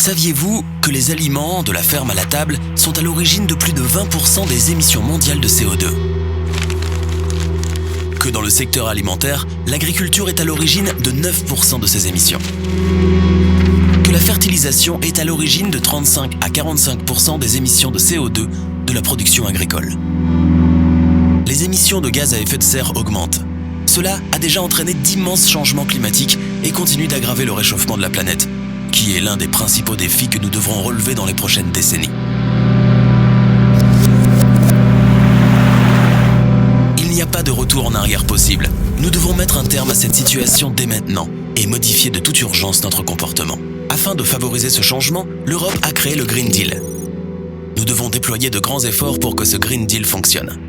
Saviez-vous que les aliments, de la ferme à la table, sont à l'origine de plus de 20% des émissions mondiales de CO2 ? Que dans le secteur alimentaire, l'agriculture est à l'origine de 9% de ces émissions. Que la fertilisation est à l'origine de 35 à 45% des émissions de CO2 de la production agricole. Les émissions de gaz à effet de serre augmentent. Cela a déjà entraîné d'immenses changements climatiques et continue d'aggraver le réchauffement de la planète, qui est l'un des principaux défis que nous devrons relever dans les prochaines décennies. Il n'y a pas de retour en arrière possible. Nous devons mettre un terme à cette situation dès maintenant et modifier de toute urgence notre comportement. Afin de favoriser ce changement, l'Europe a créé le Green Deal. Nous devons déployer de grands efforts pour que ce Green Deal fonctionne.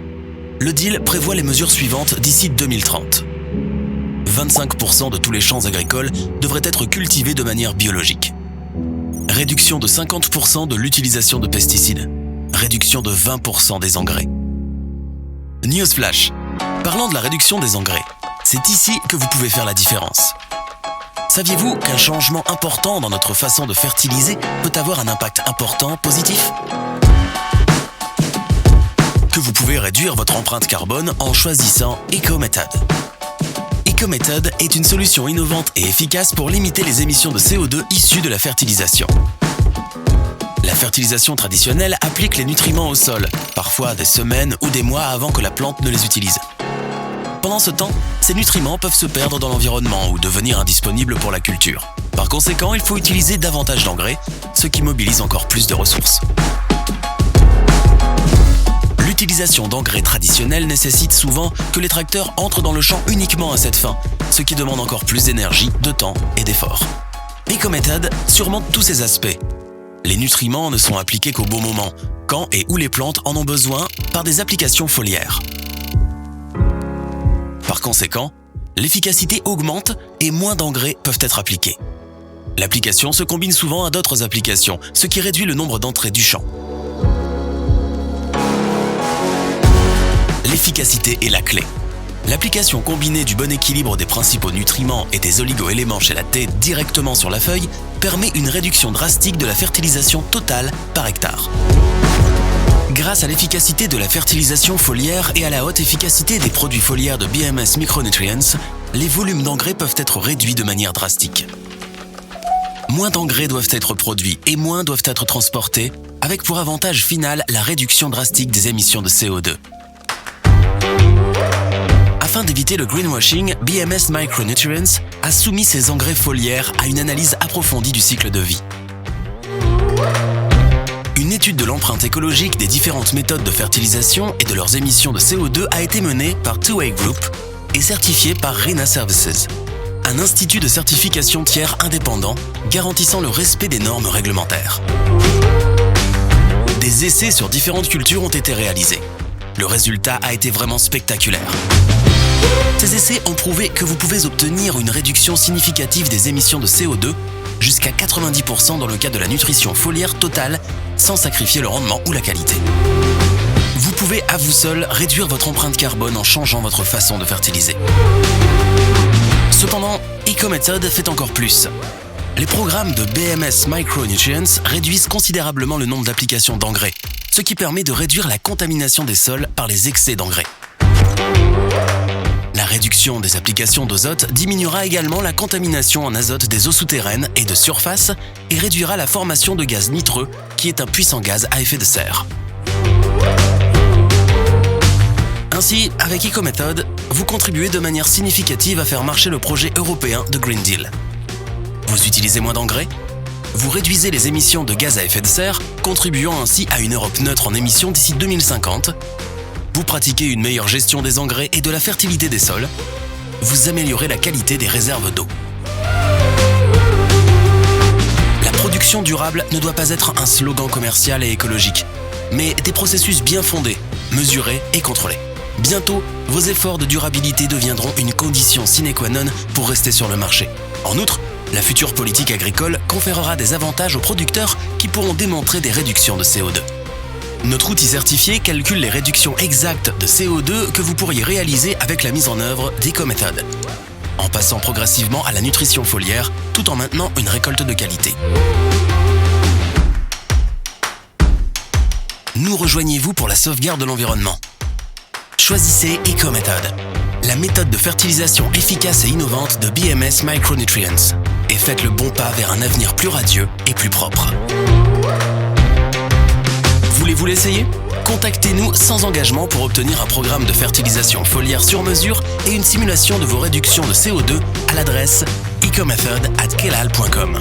Le deal prévoit les mesures suivantes d'ici 2030. 25% de tous les champs agricoles devraient être cultivés de manière biologique. Réduction de 50% de l'utilisation de pesticides. Réduction de 20% des engrais. Newsflash. Parlant de la réduction des engrais, c'est ici que vous pouvez faire la différence. Saviez-vous qu'un changement important dans notre façon de fertiliser peut avoir un impact important positif ? Que vous pouvez réduire votre empreinte carbone en choisissant EcoMethod. EcoMethod est une solution innovante et efficace pour limiter les émissions de CO2 issues de la fertilisation. La fertilisation traditionnelle applique les nutriments au sol, parfois des semaines ou des mois avant que la plante ne les utilise. Pendant ce temps, ces nutriments peuvent se perdre dans l'environnement ou devenir indisponibles pour la culture. Par conséquent, il faut utiliser davantage d'engrais, ce qui mobilise encore plus de ressources. L'utilisation d'engrais traditionnels nécessite souvent que les tracteurs entrent dans le champ uniquement à cette fin, ce qui demande encore plus d'énergie, de temps et d'efforts. EcoMethod surmonte tous ces aspects. Les nutriments ne sont appliqués qu'au bon moment, quand et où les plantes en ont besoin, par des applications foliaires. Par conséquent, l'efficacité augmente et moins d'engrais peuvent être appliqués. L'application se combine souvent à d'autres applications, ce qui réduit le nombre d'entrées du champ. L'efficacité est la clé. L'application combinée du bon équilibre des principaux nutriments et des oligo-éléments chélatés directement sur la feuille permet une réduction drastique de la fertilisation totale par hectare. Grâce à l'efficacité de la fertilisation foliaire et à la haute efficacité des produits foliaires de BMS Micronutrients, les volumes d'engrais peuvent être réduits de manière drastique. Moins d'engrais doivent être produits et moins doivent être transportés, avec pour avantage final la réduction drastique des émissions de CO2. Afin d'éviter le greenwashing, BMS Micronutrients a soumis ses engrais foliaires à une analyse approfondie du cycle de vie. Une étude de l'empreinte écologique des différentes méthodes de fertilisation et de leurs émissions de CO2 a été menée par Two Way Group et certifiée par RINA Services, un institut de certification tiers indépendant garantissant le respect des normes réglementaires. Des essais sur différentes cultures ont été réalisés. Le résultat a été vraiment spectaculaire. Ces essais ont prouvé que vous pouvez obtenir une réduction significative des émissions de CO2, jusqu'à 90% dans le cas de la nutrition foliaire totale, sans sacrifier le rendement ou la qualité. Vous pouvez à vous seul réduire votre empreinte carbone en changeant votre façon de fertiliser. Cependant, EcoMethod fait encore plus. Les programmes de BMS Micronutrients réduisent considérablement le nombre d'applications d'engrais, ce qui permet de réduire la contamination des sols par les excès d'engrais. La réduction des applications d'azote diminuera également la contamination en azote des eaux souterraines et de surface et réduira la formation de gaz nitreux, qui est un puissant gaz à effet de serre. Ainsi, avec EcoMethod, vous contribuez de manière significative à faire marcher le projet européen de Green Deal. Vous utilisez moins d'engrais ? Vous réduisez les émissions de gaz à effet de serre, contribuant ainsi à une Europe neutre en émissions d'ici 2050. Vous pratiquez une meilleure gestion des engrais et de la fertilité des sols. Vous améliorez la qualité des réserves d'eau. La production durable ne doit pas être un slogan commercial et écologique, mais des processus bien fondés, mesurés et contrôlés. Bientôt, vos efforts de durabilité deviendront une condition sine qua non pour rester sur le marché. En outre, la future politique agricole conférera des avantages aux producteurs qui pourront démontrer des réductions de CO2. Notre outil certifié calcule les réductions exactes de CO2 que vous pourriez réaliser avec la mise en œuvre d'EcoMethod, en passant progressivement à la nutrition foliaire tout en maintenant une récolte de qualité. Nous rejoignez-vous pour la sauvegarde de l'environnement. Choisissez EcoMethod, la méthode de fertilisation efficace et innovante de BMS Micronutrients, et faites le bon pas vers un avenir plus radieux et plus propre. Voulez-vous l'essayer ? Contactez-nous sans engagement pour obtenir un programme de fertilisation foliaire sur mesure et une simulation de vos réductions de CO2 à l'adresse ecomethod@kelal.com.